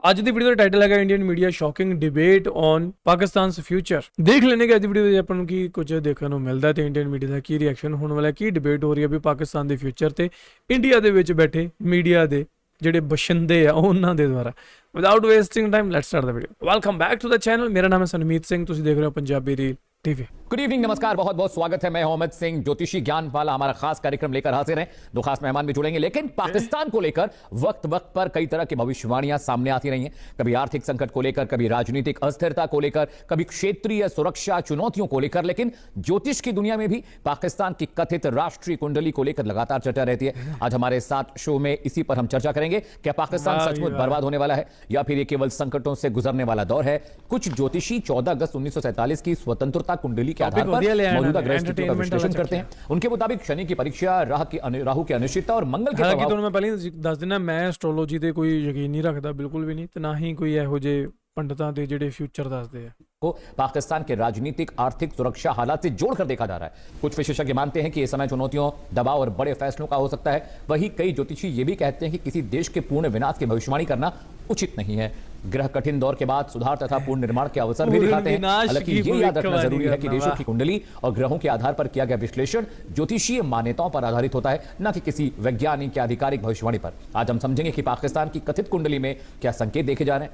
ਅੱਜ ਦੀ ਵੀਡੀਓ ਦਾ ਟਾਈਟਲ ਹੈਗਾ Indian media shocking debate on Pakistan's future. ਦੇਖ ਲੈਣੇ ਕਿ ਅੱਜ ਦੀ ਵੀਡੀਓ ਵਿੱਚ ਆਪਾਂ ਨੂੰ ਕੀ ਕੁਝ ਦੇਖਣ ਨੂੰ ਮਿਲਦਾ ਤੇ ਇੰਡੀਅਨ ਮੀਡੀਆ ਦਾ ਕੀ ਰਿਐਕਸ਼ਨ ਹੋਣ ਵਾਲਾ, ਕੀ ਡਿਬੇਟ ਹੋ ਰਹੀ ਹੈ ਵੀ ਪਾਕਿਸਤਾਨ ਦੇ ਫਿਊਚਰ ਤੇ ਇੰਡੀਆ ਦੇ ਵਿੱਚ ਬੈਠੇ ਮੀਡੀਆ ਦੇ ਜਿਹੜੇ ਬਸ਼ਿੰਦੇ ਆ ਉਹਨਾਂ ਦੇ ਦੁਆਰਾ। Without wasting time let's start the video. Welcome back to the channel. ਮੇਰਾ ਨਾਮ ਹੈ ਸਨਮੀਤ ਸਿੰਘ, ਤੁਸੀਂ ਦੇਖ ਰਹੇ ਹੋ Punjabi Real TV. Good evening, नमस्कार, बहुत बहुत स्वागत है। मैं अमित सिंह, ज्योतिषी ज्ञान वाला हमारा खास कार्यक्रम लेकर हाजिर हैं। दो खास मेहमान भी जुड़ेंगे, लेकिन पाकिस्तान को लेकर वक्त वक्त पर कई तरह की भविष्यवाणियां सामने आती रही हैं। कभी आर्थिक संकट को लेकर, कभी राजनीतिक अस्थिरता को लेकर, कभी क्षेत्रीय सुरक्षा चुनौतियों को लेकर, लेकिन ज्योतिष की दुनिया में भी पाकिस्तान की कथित राष्ट्रीय कुंडली को लेकर लगातार चर्चा रहती है। आज हमारे साथ शो में इसी पर हम चर्चा करेंगे। क्या पाकिस्तान सचमुच बर्बाद होने वाला है या फिर ये केवल संकटों से गुजरने वाला दौर है? कुछ ज्योतिषी 14 अगस्त 1947 की स्वतंत्रता कुंडली के आधार पर मौजूदा ग्रह स्थितियों का विश्लेषण करते हैं। उनके मुताबिक शनि की परीक्षा, राहु की अनिश्चितता और मंगल के हालांकि ਤੁਹਾਨੂੰ ਮੈਂ ਪਹਿਲਾਂ ਹੀ ਦੱਸ ਦਿੰਦਾ, ਮੈਂ ਐਸਟ੍ਰੋਲੋਜੀ ਤੇ ਕੋਈ ਯਕੀਨ ਨਹੀਂ ਰੱਖਦਾ, ਬਿਲਕੁਲ ਵੀ ਨਹੀਂ, ਤੇ ਨਾ ਹੀ ਕੋਈ ਇਹੋ ਜਿਹੇ ਪੰਡਤਾਂ ਦੇ ਜਿਹੜੇ ਫਿਊਚਰ ਦੱਸਦੇ ਆ। को पाकिस्तान के राजनीतिक आर्थिक सुरक्षा हालात से जोड़कर देखा जा रहा है। कुछ विशेषज्ञ मानते हैं कि यह समय चुनौतियों, दबाव और बड़े फैसलों का हो सकता है। वहीं कई ज्योतिषी ये भी कहते हैं कि किसी देश के पूर्ण विनाश की भविष्यवाणी करना उचित नहीं है। ग्रह कठिन दौर के बाद सुधार तथा पूर्ण निर्माण के अवसर भी दिखाते हैं। हालांकि ये याद रखना जरूरी है कि देशों की कुंडली और ग्रहों के आधार पर किया गया विश्लेषण ज्योतिषीय मान्यताओं पर आधारित होता है, न कि किसी वैज्ञानिक या आधिकारिक भविष्यवाणी पर। आज हम समझेंगे कि पाकिस्तान की कथित कुंडली में क्या संकेत देखे जा रहे हैं।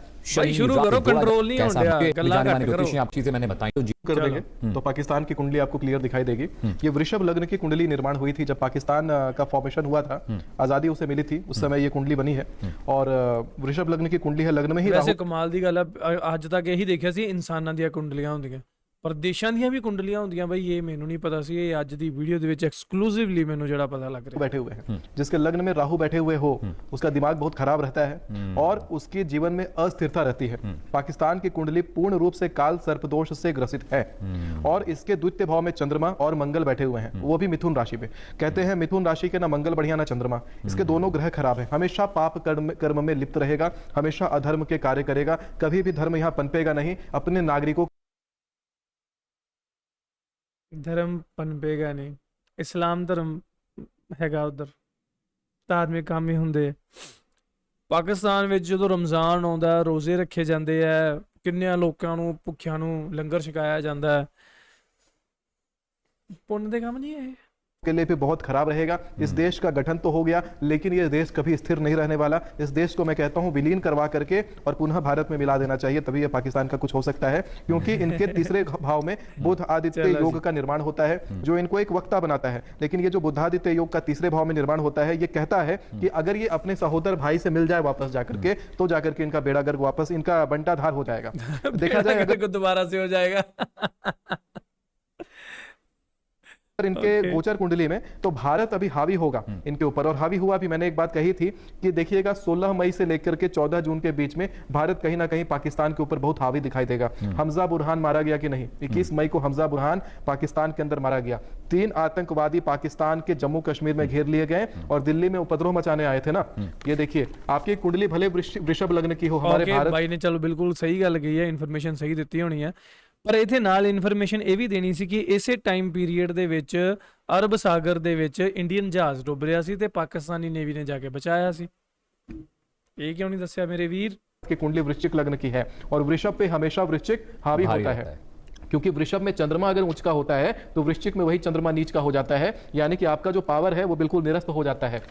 शुरू करो, कंट्रोल नहीं हो रहा, गल्ला घट करो। आप चीजें मैंने बताई तो कर देंगे तो पाकिस्तान की कुंडली आपको क्लियर दिखाई देगी। ये वृषभ लग्न की कुंडली निर्माण हुई थी जब पाकिस्तान का फॉर्मेशन हुआ था, आजादी उसे मिली थी, उस समय ये कुंडली बनी है। और वृषभ लग्न की कुंडली है, लग्न में ही वैसे कमाल दी गल है, ਅੱਜ तक यही देखिਆ ਸੀ ਇਨਸਾਨਾਂ ਦੀਆਂ ਕੁੰਡਲੀਆਂ ਹੁੰਦੀਆਂ, ਪਰ ਦੇਸ਼ਾਂ ਦੀਆਂ ਵੀ ਕੁੰਡਲੀਆਂ ਹੁੰਦੀਆਂ। ਬਈ ਇਹ ਮੈਨੂੰ ਨਹੀਂ ਪਤਾ ਸੀ, ਇਹ ਅੱਜ ਦੀ ਵੀਡੀਓ ਦੇ ਵਿੱਚ ਐਕਸਕਲੂਸਿਵਲੀ ਮੈਨੂੰ ਜਿਹੜਾ ਪਤਾ ਲੱਗ ਰਿਹਾ। बैठे हुए हैं, जिसके लग्न में राहु बैठे हुए हो उसका दिमाग बहुत खराब रहता है और उसके जीवन में अस्थिरता रहती है। पाकिस्तान की कुंडली पूर्ण रूप से काल सर्पदोष से ग्रसित है और इसके द्वितीय भाव में चंद्रमा और मंगल बैठे हुए हैं, वो भी मिथुन राशि पे। कहते हैं मिथुन राशि के ना मंगल बढ़िया ना चंद्रमा, इसके दोनों ग्रह खराब है। हमेशा पाप कर्म में लिप्त रहेगा, हमेशा अधर्म के कार्य करेगा, कभी भी धर्म यहाँ पनपेगा नहीं। अपने नागरिकों धर्म पनपेगा नहीं, इस्लाम धर्म हैगा उधर, धार्मिक काम ही ਹੁੰਦੇ ਆ। ਪਾਕਿਸਤਾਨ ਵਿੱਚ ਜਦੋਂ ਰਮਜ਼ਾਨ ਆਉਂਦਾ, ਰੋਜ਼ੇ ਰੱਖੇ ਜਾਂਦੇ ਆ, ਕਿੰਨਿਆਂ ਲੋਕਾਂ ਨੂੰ ਭੁੱਖਿਆਂ ਨੂੰ ਲੰਗਰ ਛਕਾਇਆ ਜਾਂਦਾ ਹੈ। ਪੁੰਨ ਦੇ ਕੰਮ ਨਹੀਂ ਇਹ के लिए भी बहुत खराब रहेगा। इस देश का गठन तो हो गया, लेकिन ये देश कभी स्थिर नहीं रहने वाला। इस देश को मैं कहता हूं विलीन करवा करके और पुनः भारत में मिला देना चाहिए, तभी ये पाकिस्तान का कुछ हो सकता है। क्योंकि इनके तीसरे भाव में बुध आदित्य योग का निर्माण होता है, जो इनको एक वक्ता बनाता है। लेकिन ये जो बुधादित्य योग का तीसरे भाव में निर्माण होता है, ये कहता है कि अगर ये अपने सहोदर भाई से मिल जाए वापस जाकर के, तो जाकर के इनका बेड़ा गर्क वापस इनका बंटाधार हो जाएगा। देखा जाए अगर दोबारा से हो जाएगा इनके गोचर कुंडली में, तो भारत अभी हावी होगा इनके ऊपर। और हावी हुआ भी, मैंने एक बात कही थी कि देखिएगा 16 मई से लेकर के 14 जून के बीच में भारत कहीं ना कहीं पाकिस्तान के ऊपर बहुत हावी दिखाई देगा। हमजा बुरहान मारा गया कि नहीं? 21 मई को हमजा बुरहान पाकिस्तान के अंदर मारा गया। 3 आतंकवादी पाकिस्तान के जम्मू कश्मीर में घेर लिए गए और दिल्ली में उपद्रव मचाने आए थे ना। ये देखिए, आपकी कुंडली भले वृषभ लग्न की हो, हमारे भारत भाई ने चलो बिल्कुल सही गल कही है, इन्फॉर्मेशन सही ਦਿੱਤੀ ਹੋਣੀ ਹੈ। ਪਰ ਇਥੇ ਨਾਲ ਇਨਫੋਰਮੇਸ਼ਨ ਇਹ ਵੀ ਦੇਣੀ ਸੀ ਕਿ ਇਸੇ ਟਾਈਮ ਪੀਰੀਅਡ ਦੇ ਵਿੱਚ ਅਰਬ ਸਾਗਰ ਦੇ ਵਿੱਚ ਇੰਡੀਅਨ ਜਹਾਜ਼ ਡੁੱਬ ਰਿਹਾ ਸੀ ਤੇ ਪਾਕਿਸਤਾਨੀ ਨੇਵੀ ਨੇ ਜਾ ਕੇ ਬਚਾਇਆ ਸੀ। ਇਹ ਕਿਉਂ ਨਹੀਂ ਦੱਸਿਆ ਮੇਰੇ ਵੀਰ? की कुंडली वृश्चिक लग्न की है और वृषभ पे हमेशा वृश्चिक हावी होता है, क्योंकि वृषभ में चंद्रमा अगर ऊंच का होता है तो वृश्चिक में वही चंद्रमा नीच का हो जाता है, यानी कि आपका जो पावर है वो बिल्कुल निरस्त हो जाता है।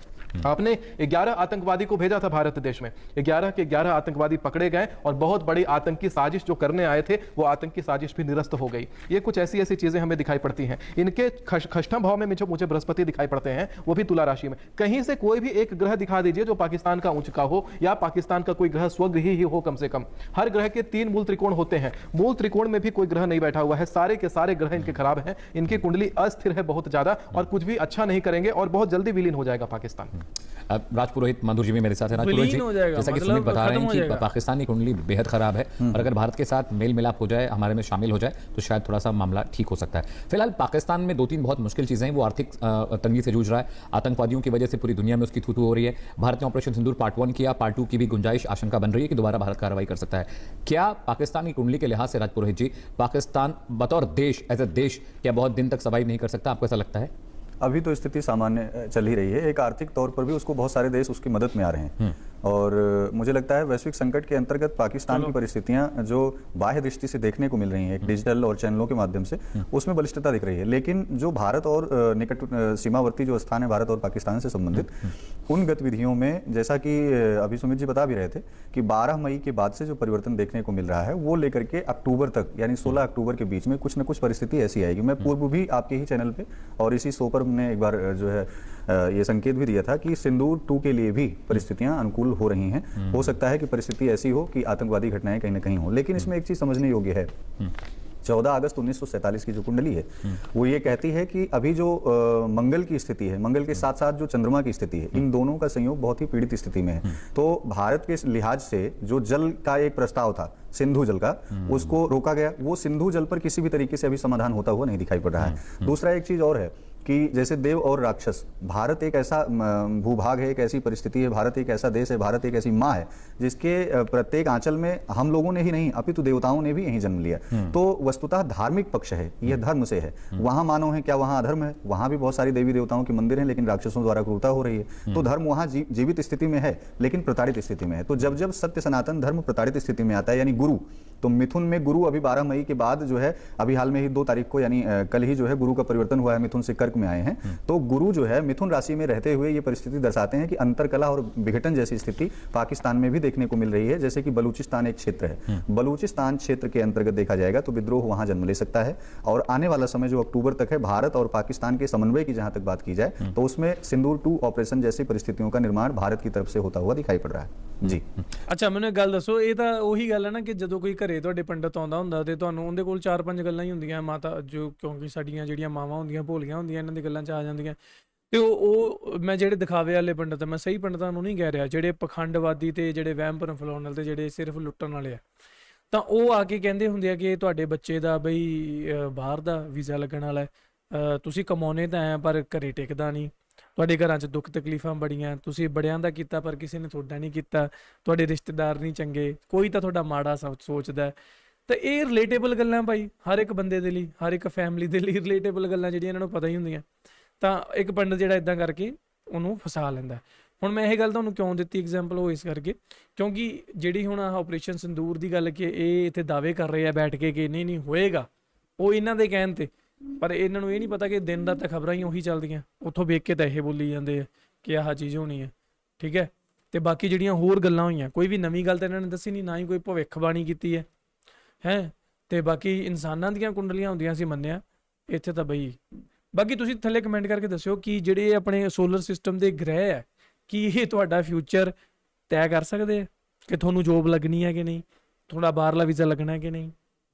आपने 11 आतंकवादी को भेजा था भारत देश में, 11 के 11 आतंकवादी पकड़े गए और बहुत बड़ी आतंकी साजिश जो करने आए थे वो आतंकी साजिश भी निरस्त हो गई। ये कुछ ऐसी ऐसी चीजें हमें दिखाई पड़ती हैं। इनके खष्टम भाव में मुझे बृहस्पति दिखाई पड़ते हैं, वो भी तुला राशि में। कहीं से कोई भी एक ग्रह दिखा दीजिए जो पाकिस्तान का उच्च का हो या पाकिस्तान का कोई ग्रह स्वगृही ही हो कम से कम। हर ग्रह के 3 मूल त्रिकोण होते हैं, मूल त्रिकोण में भी कोई ग्रह नहीं बैठा हुआ है। सारे के सारे ग्रह इनके खराब हैं, इनकी कुंडली अस्थिर है बहुत ज्यादा और कुछ भी अच्छा नहीं करेंगे और बहुत जल्दी विलीन हो जाएगा पाकिस्तान। राजपुरोहित माधुर जी भी मेरे साथ है। राजपुरोहित जी, जैसा कि सुमित बता रहे हैं कि पाकिस्तानी कुंडली बेहद खराब है और अगर भारत के साथ मेल मिलाप हो जाए, हमारे में शामिल हो जाए, तो शायद थोड़ा सा मामला ठीक हो सकता है। फिलहाल पाकिस्तान में 2-3 बहुत मुश्किल चीजें हैं। वो आर्थिक तंगी से जूझ रहा है, आतंकवादियों की वजह से पूरी दुनिया में उसकी थू-थू हो रही है। भारत ने ऑपरेशन सिंदूर पार्ट 1 किया, पार्ट 2 की भी गुंजाइश, आशंका बन रही है कि दोबारा भारत कार्रवाई कर सकता है। क्या पाकिस्तान की कुंडली के लिहाज से राजपुरोहित जी, पाकिस्तान बतौर देश, एज ए देश, क्या बहुत दिन तक सर्वाइव नहीं कर सकता? आपको ऐसा लगता है? अभी तो स्थिति सामान्य चल ही रही है। एक आर्थिक तौर पर भी उसको बहुत सारे देश उसकी मदद में आ रहे हैं। और मुझे लगता है वैश्विक संकट के अंतर्गत पाकिस्तान की परिस्थितियां जो बाह्य दृष्टि से देखने को मिल रही हैं, एक डिजिटल और चैनलों के माध्यम से, उसमें बलिष्ठता दिख रही है। लेकिन जो भारत और निकट सीमावर्ती जो स्थान है भारत और पाकिस्तान से संबंधित, उन गतिविधियों में जैसा कि अभी सुमित जी बता भी रहे थे कि 12 मई के बाद से जो परिवर्तन देखने को मिल रहा है वो लेकर के अक्टूबर तक, यानी 16 अक्टूबर के बीच में कुछ न कुछ परिस्थिति ऐसी आएगी। मैं पूर्व भी आपके ही चैनल पे और इसी शो पर हमने एक बार जो है ये संकेत भी दिया था कि सिंदूर 2 के लिए भी परिस्थितियां अनुकूल हो रही हैं। हो सकता है कि परिस्थिति ऐसी हो कि आतंकवादी घटनाएं कहीं ना कहीं हो, लेकिन इसमें एक चीज समझने योग्य है। 14 अगस्त 1947 की जो कुंडली है वो ये कहती है कि अभी जो मंगल की स्थिति है, मंगल के साथ साथ जो चंद्रमा की स्थिति है, इन दोनों का संयोग बहुत ही पीड़ित स्थिति में है। तो भारत के लिहाज से जो जल का एक प्रस्ताव था सिंधु जल का, उसको रोका गया। वो सिंधु जल पर किसी भी तरीके से अभी समाधान होता हुआ नहीं दिखाई पड़ रहा है। दूसरा एक चीज और है कि जैसे देव और राक्षस, भारत एक ऐसा भूभाग है, एक ऐसी परिस्थिति है, भारत एक ऐसा देश है, भारत एक ऐसी माँ है जिसके प्रत्येक आंचल में हम लोगों ने ही नहीं अपितु देवताओं ने भी यहीं जन्म लिया। तो वस्तुतः धार्मिक पक्ष है, यह धर्म से है। वहां मानव है, क्या वहां अधर्म है? वहां भी बहुत सारी देवी देवताओं के मंदिर हैं, लेकिन राक्षसों द्वारा क्रूरता हो रही है। तो धर्म वहां जीवित स्थिति में है, लेकिन प्रताड़ित स्थिति में है। तो जब जब सत्य सनातन धर्म प्रताड़ित स्थिति में आता है, यानी गुरु, तो मिथुन में गुरु अभी 12 मई के बाद जो है, अभी हाल में ही 2 तारीख को, यानी कल ही जो है गुरु का परिवर्तन हुआ है, मिथुन से कर्क में आए हैं। तो गुरु जो है मिथुन राशि में रहते हुए ये परिस्थिति दर्शाते हैं कि अंतरकला और विघटन जैसी स्थिति पाकिस्तान में भी देखने को मिल रही है। जैसे कि बलूचिस्तान एक क्षेत्र है, बलूचिस्तान क्षेत्र के अंतर्गत देखा जाएगा तो विद्रोह वहां जन्म ले सकता है। और आने वाला समय जो अक्टूबर तक है, भारत और पाकिस्तान के समन्वय की जहां तक बात की जाए तो उसमें सिंदूर 2 ऑपरेशन जैसी परिस्थितियों का निर्माण भारत की तरफ से होता हुआ दिखाई पड़ रहा है जी। ਅੱਛਾ, ਮੈਨੂੰ ਇੱਕ ਗੱਲ ਦੱਸੋ, ਇਹ ਤਾਂ ਉਹੀ ਗੱਲ ਹੈ ਨਾ ਕਿ ਜਦੋਂ ਕੋਈ ਘਰੇ ਤੁਹਾਡੇ ਪੰਡਤ ਆਉਂਦਾ ਹੁੰਦਾ ਤੇ ਤੁਹਾਨੂੰ ਉਹਦੇ ਕੋਲ 4-5 ਗੱਲਾਂ ਹੀ ਹੁੰਦੀਆਂ ਮਾਤਾ, ਜੋ ਕਿਉਂਕਿ ਸਾਡੀਆਂ ਜਿਹੜੀਆਂ ਮਾਵਾਂ ਹੁੰਦੀਆਂ ਭੋਲੀਆਂ ਹੁੰਦੀਆਂ, ਇਹਨਾਂ ਦੀ ਗੱਲਾਂ 'ਚ ਆ ਜਾਂਦੀਆਂ। ਤੇ ਉਹ ਮੈਂ ਜਿਹੜੇ ਦਿਖਾਵੇ ਵਾਲੇ ਪੰਡਤ, ਮੈਂ ਸਹੀ ਪੰਡਤਾਂ ਨੂੰ ਨਹੀਂ ਕਹਿ ਰਿਹਾ, ਜਿਹੜੇ ਪਖੰਡਵਾਦੀ ਤੇ ਜਿਹੜੇ ਵਹਿਮ ਭਰਮ ਫੈਲਾਉਣ ਵਾਲੇ ਤੇ ਜਿਹੜੇ ਸਿਰਫ ਲੁੱਟਣ ਵਾਲੇ ਆ, ਤਾਂ ਉਹ ਆ ਕੇ ਕਹਿੰਦੇ ਹੁੰਦੇ ਆ ਕਿ ਤੁਹਾਡੇ ਬੱਚੇ ਦਾ ਬਈ ਬਾਹਰ ਦਾ ਵੀਜ਼ਾ ਲੱਗਣ ਵਾਲਾ ਹੈ, ਤੁਸੀਂ ਕਮਾਉਣੇ ਤਾਂ ਐ ਪਰ ਘਰੇ ਟਿਕਦਾ ਨਹੀਂ, ਤੁਹਾਡੇ ਘਰਾਂ 'ਚ ਦੁੱਖ ਤਕਲੀਫਾਂ ਬੜੀਆਂ, ਤੁਸੀਂ ਬੜਿਆਂ ਦਾ ਕੀਤਾ ਪਰ ਕਿਸੇ ਨੇ ਤੁਹਾਡਾ ਨਹੀਂ ਕੀਤਾ, ਤੁਹਾਡੇ ਰਿਸ਼ਤੇਦਾਰ ਨਹੀਂ ਚੰਗੇ, ਕੋਈ ਤਾਂ ਤੁਹਾਡਾ ਮਾੜਾ ਸੋਚਦਾ ਹੈ। ਤਾਂ ਇਹ ਰਿਲੇਟੇਬਲ ਗੱਲਾਂ ਭਾਈ ਹਰ ਇੱਕ ਬੰਦੇ ਦੇ ਲਈ, ਹਰ ਇੱਕ ਫੈਮਿਲੀ ਦੇ ਲਈ ਰਿਲੇਟੇਬਲ ਗੱਲਾਂ ਜਿਹੜੀਆਂ ਇਹਨਾਂ ਨੂੰ ਪਤਾ ਹੀ ਹੁੰਦੀਆਂ। ਤਾਂ ਇੱਕ ਪੰਡਤ ਜਿਹੜਾ ਇਦਾਂ ਕਰਕੇ ਉਹਨੂੰ ਫਸਾ ਲੈਂਦਾ। ਹੁਣ ਮੈਂ ਇਹ ਗੱਲ ਤੁਹਾਨੂੰ ਕਿਉਂ ਦਿੱਤੀ ਐਗਜ਼ਾਮਪਲ, ਉਹ ਇਸ ਕਰਕੇ ਕਿਉਂਕਿ ਜਿਹੜੀ ਹੁਣ ਆਪਰੇਸ਼ਨ ਸਿੰਦੂਰ ਦੀ ਗੱਲ ਕਿ ਇਹ ਇੱਥੇ ਦਾਅਵੇ ਕਰ ਰਹੇ ਆ ਬੈਠ ਕੇ ਕਿ ਨਹੀਂ ਹੋਏਗਾ, ਉਹ ਇਹਨਾਂ ਦੇ ਕਹਿਣ ਤੇ, ਪਰ ਇਹਨਾਂ ਨੂੰ ਇਹ ਨਹੀਂ ਪਤਾ ਕਿ ਦਿਨ ਰਾਤ ਤਾਂ ਖਬਰਾਂ ਹੀ ਉਹੀ ਚੱਲਦੀਆਂ, ਉੱਥੋਂ ਵੇਖ ਕੇ ਤਾਂ ਇਹ ਬੋਲੀ ਜਾਂਦੇ ਆ ਕਿ ਆਹ ਚੀਜ਼ ਹੋਣੀ ਹੈ, ਠੀਕ ਹੈ। ਤੇ ਬਾਕੀ ਜਿਹੜੀਆਂ ਹੋਰ ਗੱਲਾਂ ਹੋਈਆਂ, ਕੋਈ ਵੀ ਨਵੀਂ ਗੱਲ ਤਾਂ ਇਹਨਾਂ ਨੇ ਦੱਸੀ ਨਹੀਂ, ਨਾ ਹੀ ਕੋਈ ਭਵਿੱਖਬਾਣੀ ਕੀਤੀ ਹੈ। ਤੇ ਬਾਕੀ ਇਨਸਾਨਾਂ ਦੀਆਂ ਕੁੰਡਲੀਆਂ ਹੁੰਦੀਆਂ ਸੀ ਮੰਨਿਆ, ਇੱਥੇ ਤਾਂ ਬਈ ਬਾਕੀ ਤੁਸੀਂ ਥੱਲੇ ਕਮੈਂਟ ਕਰਕੇ ਦੱਸਿਓ ਕਿ ਜਿਹੜੇ ਆਪਣੇ ਸੋਲਰ ਸਿਸਟਮ ਦੇ ਗ੍ਰਹਿ ਹੈ, ਕੀ ਇਹ ਤੁਹਾਡਾ ਫਿਊਚਰ ਤੈਅ ਕਰ ਸਕਦੇ ਆ ਕਿ ਤੁਹਾਨੂੰ ਜੋਬ ਲੱਗਣੀ है कि नहीं, थोड़ा बाहरला वीज़ा लगना है कि नहीं।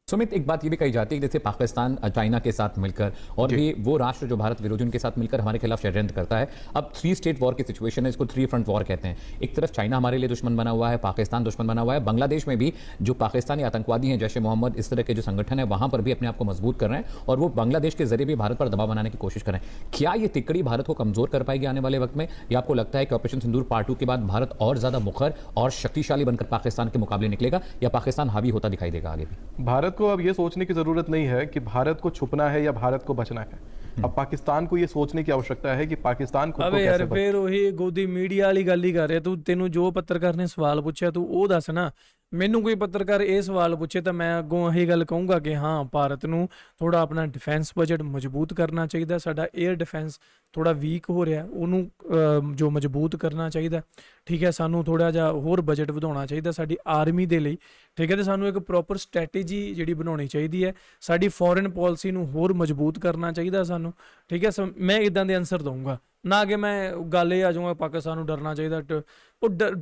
सुमित, एक बात ये भी कही जाती है कि जैसे पाकिस्तान चाइना के साथ मिलकर और भी वो राष्ट्र जो भारत विरोधी उनके साथ मिलकर हमारे खिलाफ षड्यंत्र करता है। अब 3 स्टेट वॉर की सिचुएशन है, इसको 3 फ्रंट वॉर कहते हैं। एक तरफ चाइना हमारे लिए दुश्मन बना हुआ है, पाकिस्तान दुश्मन बना हुआ है, बांग्लादेश में भी जो पाकिस्तानी आतंकवादी हैं, जैश ए मोहम्मद, इस तरह के जो संगठन है वहां पर भी अपने आप को मजबूत कर रहे हैं और वो बांग्लादेश के जरिए भी भारत पर दबाव बनाने की कोशिश कर रहे हैं। क्या ये तिकड़ी भारत को कमजोर कर पाएगी आने वाले वक्त में, या आपको लगता है कि ऑपरेशन सिंदूर पार्ट 2 के बाद भारत और ज्यादा मुखर और शक्तिशाली बनकर पाकिस्तान के मुकाबले निकलेगा, या पाकिस्तान हावी होता दिखाई देगा आगे भी? भारत को अब ये सोचने की जरूरत नहीं है कि भारत को छुपना है या भारत को बचना है। अब पाकिस्तान को ये सोचने की आवश्यकता है कि पाकिस्तान खुद को अबे कैसे यार फिर वही गोदी मीडिया वाली गल ही कर रहे तू। तेनू जो पत्रकार ने सवाल पूछा तू वो दस ना। ਮੈਨੂੰ ਕੋਈ ਪੱਤਰਕਾਰ ਇਹ ਸਵਾਲ ਪੁੱਛੇ ਤਾਂ ਮੈਂ ਅੱਗੋਂ ਇਹ ਗੱਲ ਕਹੂੰਗਾ ਕਿ ਹਾਂ ਭਾਰਤ ਨੂੰ ਥੋੜਾ ਆਪਣਾ ਡਿਫੈਂਸ ਬਜਟ ਮਜ਼ਬੂਤ ਕਰਨਾ ਚਾਹੀਦਾ, ਸਾਡਾ 에ਅਰ ਡਿਫੈਂਸ ਥੋੜਾ ਵੀਕ ਹੋ ਰਿਹਾ, ਉਹਨੂੰ ਜੋ ਮਜ਼ਬੂਤ ਕਰਨਾ ਚਾਹੀਦਾ, ਠੀਕ ਹੈ। ਸਾਨੂੰ ਥੋੜਾ ਜਿਹਾ ਹੋਰ ਬਜਟ ਵਧਾਉਣਾ ਚਾਹੀਦਾ ਸਾਡੀ ਆਰਮੀ ਦੇ ਲਈ, ਠੀਕ ਹੈ। ਤੇ ਸਾਨੂੰ ਇੱਕ ਪ੍ਰੋਪਰ ਸਟ੍ਰੈਟੇਜੀ ਜਿਹੜੀ ਬਣਾਉਣੀ ਚਾਹੀਦੀ ਹੈ, ਸਾਡੀ ਫੋਰਨ ਪਾਲਿਸੀ ਨੂੰ ਹੋਰ ਮਜ਼ਬੂਤ ਕਰਨਾ ਚਾਹੀਦਾ ਸਾਨੂੰ, ਠੀਕ ਹੈ। ਮੈਂ ਇਦਾਂ ਦੇ ਆਨਸਰ ਦਊਂਗਾ, ਨਾ ਕਿ ਮੈਂ ਗੱਲ ਇਹ ਆ ਜਾਊਂਗਾ ਪਾਕਿਸਤਾਨ ਨੂੰ ਡਰਨਾ ਚਾਹੀਦਾ।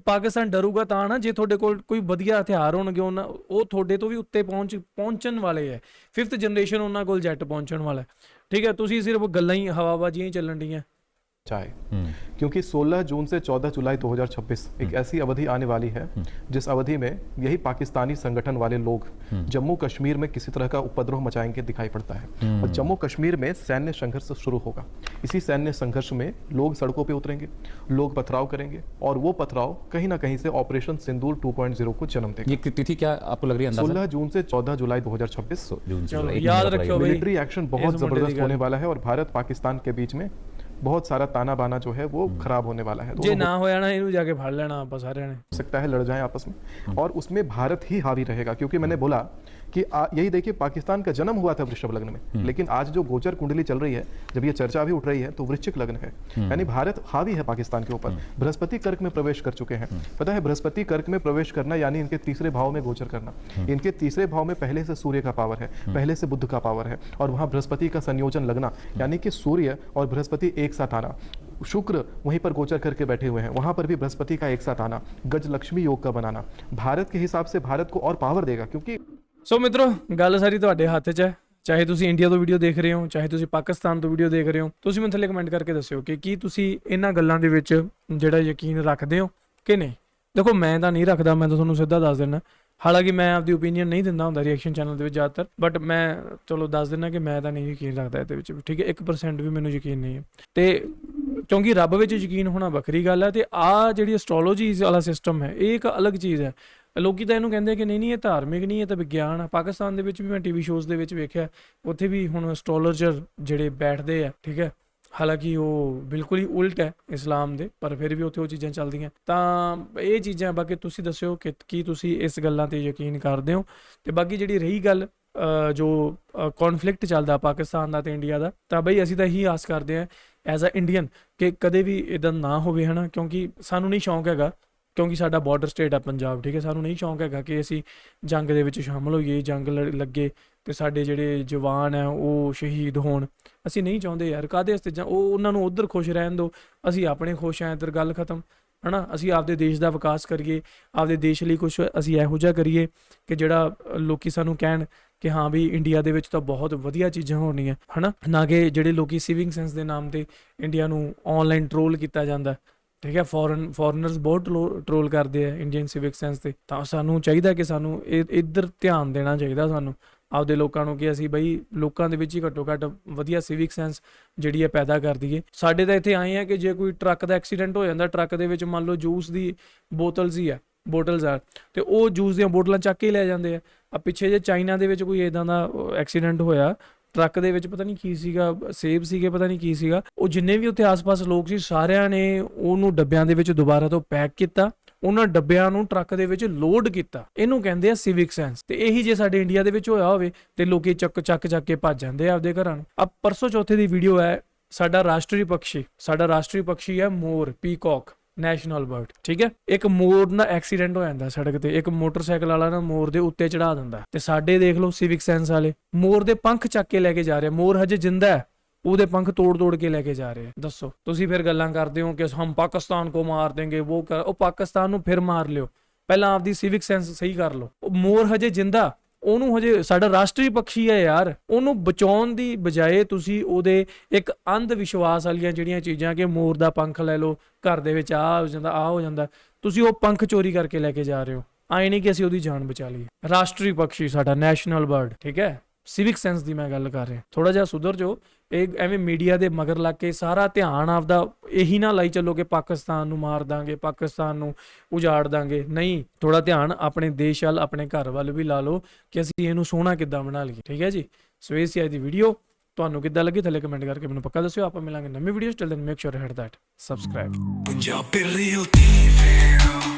ਪਾਕਿਸਤਾਨ ਡਰੂਗਾ ਤਾਂ ਨਾ ਜੇ ਤੁਹਾਡੇ ਕੋਲ ਕੋਈ ਵਧੀਆ ਹਥਿਆਰ ਹੋਣਗੇ, ਉਹ ਤੁਹਾਡੇ ਤੋਂ ਵੀ ਉੱਤੇ ਪਹੁੰਚਣ ਵਾਲੇ ਹੈ। 5th ਜਨਰੇਸ਼ਨ ਉਹਨਾਂ ਕੋਲ ਜੈਟ ਪਹੁੰਚਣ ਵਾਲਾ, ਠੀਕ ਹੈ। ਤੁਸੀਂ ਸਿਰਫ ਗੱਲਾਂ ਹੀ ਹਵਾਬਾਜ਼ੀਆਂ ਹੀ ਚੱਲਣ ਡੀਆਂ चाहे, क्योंकि 16 जून से 14 जुलाई 2026 एक ऐसी अवधि आने वाली है जिस अवधि में यही पाकिस्तानी संगठन वाले लोग जम्मू कश्मीर में किसी तरह का उपद्रव मचाएंगे दिखाई पड़ता है। और जम्मू कश्मीर में सैन्य संघर्ष शुरू होगा। इसी सैन्य संघर्ष में लोग सड़कों पे उतरेंगे, लोग पथराव करेंगे और वो पथराव कहीं ना कहीं से ऑपरेशन सिंदूर 2.0 को जन्म देगा। ये तिथि क्या आपको लग रही है? 16 जून से 14 जुलाई 2026 याद रखियो भाई, मिलिट्री एक्शन बहुत जबरदस्त होने वाला है और भारत पाकिस्तान के बीच में बहुत सारा ताना बाना जो है वो खराब होने वाला है। ਜੇ ਨਾ ਹੋਇਆ ਨਾ ਇਹਨੂੰ ਜਾ ਕੇ ਫੜ ਲੈਣਾ ਆਪਾਂ ਸਾਰਿਆਂ ਨੇ। सकता है लड़ जाएं आपस में और उसमें भारत ही हावी रहेगा, क्योंकि मैंने बोला कि यही देखिए पाकिस्तान का जन्म हुआ था वृषभ लग्न में, लेकिन आज जो गोचर कुंडली चल रही है, जब ये चर्चा भी उठ रही है, तो वृश्चिक लग्न है, यानी भारत हावी है पाकिस्तान के ऊपर। बृहस्पति कर्क में प्रवेश कर चुके हैं। पता है बृहस्पति कर्क में प्रवेश करना यानी इनके तीसरे भाव में गोचर करना। इनके तीसरे भाव में पहले से सूर्य का पावर है, पहले से बुध का पावर है, और वहां बृहस्पति का संयोजन लगना यानी कि सूर्य और बृहस्पति एक साथ आना। शुक्र वहीं पर गोचर करके बैठे हुए हैं, वहां पर भी बृहस्पति का एक साथ आना, गज लक्ष्मी योग का बनाना भारत के हिसाब से भारत को और पावर देगा। क्योंकि ਸੋ ਮਿੱਤਰੋ ਗੱਲ ਸਾਰੀ ਤੁਹਾਡੇ ਹੱਥ 'ਚ ਹੈ। ਚਾਹੇ ਤੁਸੀਂ ਇੰਡੀਆ ਤੋਂ ਵੀਡੀਓ ਦੇਖ ਰਹੇ ਹੋ, ਚਾਹੇ ਤੁਸੀਂ ਪਾਕਿਸਤਾਨ ਤੋਂ ਵੀਡੀਓ ਦੇਖ ਰਹੇ ਹੋ, ਤੁਸੀਂ ਮੈਨੂੰ ਥੱਲੇ ਕਮੈਂਟ ਕਰਕੇ ਦੱਸਿਓ ਕਿ ਕੀ ਤੁਸੀਂ ਇਹਨਾਂ ਗੱਲਾਂ ਦੇ ਵਿੱਚ ਜਿਹੜਾ ਯਕੀਨ ਰੱਖਦੇ ਹੋ ਕਿ ਨਹੀਂ। ਦੇਖੋ ਮੈਂ ਤਾਂ ਨਹੀਂ ਰੱਖਦਾ, ਮੈਂ ਤਾਂ ਤੁਹਾਨੂੰ ਸਿੱਧਾ ਦੱਸ ਦਿੰਦਾ। ਹਾਲਾਂਕਿ ਮੈਂ ਆਪਦੀ ਓਪੀਨੀਅਨ ਨਹੀਂ ਦਿੰਦਾ ਹੁੰਦਾ ਰਿਐਕਸ਼ਨ ਚੈਨਲ ਦੇ ਵਿੱਚ ਜ਼ਿਆਦਾਤਰ, ਬਟ ਮੈਂ ਚਲੋ ਦੱਸ ਦਿੰਦਾ ਕਿ ਮੈਂ ਤਾਂ ਨਹੀਂ ਯਕੀਨ ਰੱਖਦਾ ਇਹਦੇ ਵਿੱਚ ਵੀ, ਠੀਕ ਹੈ। 1% ਵੀ ਮੈਨੂੰ ਯਕੀਨ ਨਹੀਂ ਹੈ। ਤੇ ਕਿਉਂਕਿ ਰੱਬ ਵਿੱਚ ਯਕੀਨ ਹੋਣਾ ਵੱਖਰੀ ਗੱਲ ਹੈ, ਤੇ ਆਹ ਜਿਹੜੀ ਐਸਟ੍ਰੋਲੋਜੀ ਵਾਲਾ ਸਿਸਟਮ ਹੈ ਇਹ ਇੱਕ ਅਲੱਗ ਚੀਜ਼ ਹੈ। ਲੋਕੀ ਤਾਂ ਇਹਨੂੰ ਕਹਿੰਦੇ ਕਿ ਨਹੀਂ ਇਹ ਧਾਰਮਿਕ ਨਹੀਂ, ਇਹ ਤਾਂ ਵਿਗਿਆਨ ਆ। ਪਾਕਿਸਤਾਨ ਦੇ ਵਿੱਚ ਵੀ ਮੈਂ ਟੀਵੀ ਸ਼ੋਜ਼ ਦੇ ਵਿੱਚ ਵੇਖਿਆ, ਉੱਥੇ ਵੀ ਹੁਣ ਐਸਟ੍ਰੋਲੋਜਰ ਜਿਹੜੇ ਬੈਠਦੇ ਆ, ਠੀਕ ਹੈ। ਹਾਲਾਂਕਿ ਉਹ ਬਿਲਕੁਲ ਹੀ ਉਲਟ ਹੈ ਇਸਲਾਮ ਦੇ, ਪਰ ਫਿਰ ਵੀ ਉੱਥੇ ਉਹ ਚੀਜ਼ਾਂ ਚੱਲਦੀਆਂ। ਤਾਂ ਇਹ ਚੀਜ਼ਾਂ ਬਾਕੀ ਤੁਸੀਂ ਦੱਸਿਓ ਕਿ ਕੀ ਤੁਸੀਂ ਇਸ ਗੱਲਾਂ ਤੇ ਯਕੀਨ ਕਰਦੇ ਹੋ। ਤੇ ਬਾਕੀ ਜਿਹੜੀ ਰਹੀ ਗੱਲ ਜੋ ਕੌਨਫਲਿਕਟ ਚੱਲਦਾ ਪਾਕਿਸਤਾਨ ਦਾ ਤੇ ਇੰਡੀਆ ਦਾ, ਤਾਂ ਬਈ ਅਸੀਂ ਤਾਂ ਇਹੀ ਆਸ ਕਰਦੇ ਹਾਂ ਐਜ਼ ਅ ਇੰਡੀਅਨ ਕਿ ਕਦੇ ਵੀ ਇੱਦਾਂ ਨਾ ਹੋਵੇ, ਹੈ ਨਾ। ਕਿਉਂਕਿ ਸਾਨੂੰ ਨਹੀਂ ਸ਼ੌਂਕ ਹੈਗਾ, ਕਿਉਂਕਿ ਸਾਡਾ ਬਾਰਡਰ ਸਟੇਟ ਆ ਪੰਜਾਬ, ਠੀਕ ਹੈ। ਸਾਨੂੰ ਨਹੀਂ ਸ਼ੌਂਕ ਹੈਗਾ ਕਿ ਅਸੀਂ ਜੰਗ ਦੇ ਵਿੱਚ ਸ਼ਾਮਲ ਹੋਈਏ, ਜੰਗ ਲੱਗੇ ਤੇ ਸਾਡੇ ਜਿਹੜੇ ਜਵਾਨ ਆ ਉਹ ਸ਼ਹੀਦ ਹੋਣ। ਅਸੀਂ ਨਹੀਂ ਚਾਹੁੰਦੇ ਯਾਰ, ਕਾਹਦੇ ਵਾਸਤੇ ਉਹ ਉਹਨਾਂ ਨੂੰ ਉੱਧਰ ਖੁਸ਼ ਰਹਿਣ ਦਿਓ, ਅਸੀਂ ਆਪਣੇ ਖੁਸ਼ ਆਂ, ਇੱਧਰ ਗੱਲ ਖਤਮ, ਹੈ ਨਾ। ਅਸੀਂ ਆਪਦੇ ਦੇਸ਼ ਦਾ ਵਿਕਾਸ ਕਰੀਏ, ਆਪਦੇ ਦੇਸ਼ ਲਈ ਕੁਛ ਅਸੀਂ ਇਹੋ ਜਿਹਾ ਕਰੀਏ ਕਿ ਜਿਹੜਾ ਲੋਕੀ ਸਾਨੂੰ ਕਹਿਣ ਕਿ ਹਾਂ ਵੀ ਇੰਡੀਆ ਦੇ ਵਿੱਚ ਤਾਂ ਬਹੁਤ ਵਧੀਆ ਚੀਜ਼ਾਂ ਹੋਣੀਆਂ, ਹੈ ਨਾ। ਨਾ ਕਿ ਜਿਹੜੇ ਲੋਕੀ ਸਿਵਿੰਗ ਸੈਂਸ ਦੇ ਨਾਮ 'ਤੇ ਇੰਡੀਆ ਨੂੰ ਆਨਲਾਈਨ ਟਰੋਲ ਕੀਤਾ ਜਾਂਦਾ, ਠੀਕ ਹੈ। ਫੋਰਨਰਸ ਬਹੁਤ ਟਰੋਲ ਕਰਦੇ ਆ ਇੰਡੀਅਨ ਸਿਵਿਕ ਸੈਂਸ 'ਤੇ। ਤਾਂ ਸਾਨੂੰ ਚਾਹੀਦਾ ਕਿ ਸਾਨੂੰ ਇੱਧਰ ਧਿਆਨ ਦੇਣਾ ਚਾਹੀਦਾ ਸਾਨੂੰ ਆਪਦੇ ਲੋਕਾਂ ਨੂੰ, ਕਿ ਅਸੀਂ ਬਈ ਲੋਕਾਂ ਦੇ ਵਿੱਚ ਹੀ ਘੱਟੋ ਘੱਟ ਵਧੀਆ ਸਿਵਿਕ ਸੈਂਸ ਜਿਹੜੀ ਹੈ ਪੈਦਾ ਕਰ ਦਈਏ। ਸਾਡੇ ਤਾਂ ਇੱਥੇ ਆਏ ਆ ਕਿ ਜੇ ਕੋਈ ਟਰੱਕ ਦਾ ਐਕਸੀਡੈਂਟ ਹੋ ਜਾਂਦਾ, ਟਰੱਕ ਦੇ ਵਿੱਚ ਮੰਨ ਲਓ ਜੂਸ ਦੀ ਬੋਟਲਸ ਆ, ਤੇ ਉਹ ਜੂਸ ਦੀਆਂ ਬੋਟਲਾਂ ਚੱਕ ਕੇ ਲੈ ਜਾਂਦੇ ਆ। ਪਿੱਛੇ ਜੇ ਚਾਈਨਾ ਦੇ ਵਿੱਚ ਕੋਈ ਇੱਦਾਂ ਦਾ ਐਕਸੀਡੈਂਟ ਹੋਇਆ, ਟਰੱਕ ਦੇ ਵਿੱਚ ਪਤਾ ਨਹੀਂ ਕੀ ਸੀਗਾ, ਸੇਬ ਸੀਗੇ, ਪਤਾ ਨਹੀਂ ਕੀ ਸੀਗਾ। ਉਹ ਜਿੰਨੇ ਵੀ ਉੱਥੇ ਆਸ-ਪਾਸ ਲੋਕ ਸੀ ਸਾਰਿਆਂ ਨੇ ਉਹਨੂੰ ਡੱਬਿਆਂ ਦੇ ਵਿੱਚ ਦੁਬਾਰਾ ਤੋਂ ਪੈਕ ਕੀਤਾ, ਉਹਨਾਂ ਡੱਬਿਆਂ ਨੂੰ ਟਰੱਕ ਦੇ ਵਿੱਚ ਲੋਡ ਕੀਤਾ। ਇਹਨੂੰ ਕਹਿੰਦੇ ਆ ਸਿਵਿਕ ਸੈਂਸ। ਤੇ ਇਹੀ ਜੇ ਸਾਡੇ ਇੰਡੀਆ ਦੇ ਵਿੱਚ ਹੋਇਆ ਹੋਵੇ ਤੇ ਲੋਕੀ ਚੱਕ ਕੇ ਭੱਜ ਜਾਂਦੇ ਆ ਆਪਦੇ ਘਰਾਂ ਨੂੰ। ਆ ਪਰਸੋਂ ਚੌਥੇ ਦੀ ਵੀਡੀਓ ਹੈ, ਸਾਡਾ ਰਾਸ਼ਟਰੀ ਪਕਸ਼ੀ ਹੈ ਮੋਰ, ਪੀਕੌਕ ਨੈਸ਼ਨਲ ਬਰਡ, ਠੀਕ ਹੈ। ਇੱਕ ਮੋਰ ਨਾਲ ਐਕਸੀਡੈਂਟ ਹੋ ਜਾਂਦਾ ਸੜਕ ਤੇ, ਇੱਕ ਮੋਟਰਸਾਈਕਲ ਵਾਲਾ ਨਾ ਮੋਰ ਦੇ ਉੱਤੇ ਚੜਾ ਦਿੰਦਾ, ਤੇ ਸਾਡੇ ਦੇਖ ਲਓ ਸਿਵਿਕ ਸੈਂਸ ਵਾਲੇ ਮੋਰ ਦੇ ਪੰਖ ਚੱਕ ਕੇ ਲੈ ਕੇ ਜਾ ਰਹੇ। ਮੋਰ ਹਜੇ ਜਿੰਦਾ ਹੈ, ਉਹਦੇ ਪੰਖ ਤੋੜ ਕੇ ਲੈ ਕੇ ਜਾ ਰਹੇ। ਦੱਸੋ ਤੁਸੀਂ ਫਿਰ ਗੱਲਾਂ ਕਰਦੇ ਹੋ ਕਿ ਹਮ ਪਾਕਿਸਤਾਨ ਕੋ ਮਾਰ ਦੇਂਗੇ, ਉਹ ਪਾਕਿਸਤਾਨ ਨੂੰ ਫਿਰ ਮਾਰ ਲਿਓ, ਪਹਿਲਾਂ ਆਪਦੀ ਸਿਵਿਕ ਸੈਂਸ ਸਹੀ ਕਰ ਲਓ। ਮੋਰ ਹਜੇ ਜਿੰਦਾ, ਉਹਨੂੰ ਹਜੇ ਸਾਡਾ ਰਾਸ਼ਟਰੀ ਪਕਸ਼ੀ ਹੈ ਯਾਰ, ਉਹਨੂੰ ਬਚਾਉਣ ਦੀ ਬਜਾਏ ਤੁਸੀਂ ਉਹਦੇ ਇੱਕ ਅੰਧ ਵਿਸ਼ਵਾਸ ਵਾਲੀਆਂ ਜਿਹੜੀਆਂ ਚੀਜ਼ਾਂ ਕਿ ਮੋਰ ਦਾ ਪੰਖ ਲੈ ਲਓ, ਘਰ ਦੇ ਵਿੱਚ ਆ ਹੋ ਜਾਂਦਾ, ਤੁਸੀਂ ਉਹ ਪੰਖ ਚੋਰੀ ਕਰਕੇ ਲੈ ਕੇ ਜਾ ਰਹੇ ਹੋ। ਆਏ ਨਹੀਂ ਕਿ ਅਸੀਂ ਉਹਦੀ ਜਾਨ ਬਚਾ ਲਈਏ। ਰਾਸ਼ਟਰੀ ਪਕਸ਼ੀ ਸਾਡਾ ਨੈਸ਼ਨਲ ਬਰਡ, ਠੀਕ ਹੈ। ਸਿਵਿਕ ਸੈਂਸ ਦੀ ਮੈਂ ਗੱਲ ਕਰ ਰਿਹਾ, ਥੋੜਾ ਜਿਹਾ ਸੁਧਰ ਜਾਓ। ਇਹ ਐਵੇਂ ਮੀਡੀਆ ਦੇ ਮਗਰ ਲੱਗ ਕੇ ਸਾਰਾ ਧਿਆਨ ਆਪਦਾ ਇਹੀ ਨਾ ਲਾਈ ਚੱਲੋ ਕਿ ਪਾਕਿਸਤਾਨ ਨੂੰ ਮਾਰ ਦਾਂਗੇ, ਪਾਕਿਸਤਾਨ ਨੂੰ ਉਜਾੜ ਦਾਂਗੇ। ਨਹੀਂ, ਥੋੜਾ ਧਿਆਨ ਆਪਣੇ ਦੇਸ਼ ਵੱਲ, ਆਪਣੇ ਘਰ ਵੱਲ ਵੀ ਲਾ ਲਓ ਕਿ ਅਸੀਂ ਇਹਨੂੰ ਸੋਹਣਾ ਕਿੱਦਾਂ ਬਣਾ ਲਈਏ, ਠੀਕ ਹੈ ਜੀ। ਸੋ ਇਹ ਸੀ ਅੱਜ ਦੀ ਵੀਡੀਓ, ਤੁਹਾਨੂੰ ਕਿੱਦਾਂ ਲੱਗੀ ਥੱਲੇ ਕਮੈਂਟ ਕਰਕੇ ਮੈਨੂੰ ਪੱਕਾ ਦੱਸਿਓ। ਆਪਾਂ ਮਿਲਾਂਗੇ ਨਵੀਂ ਵੀਡੀਓ 'ਚ, till then make sure hit that subscribe. Punjabi Real TV.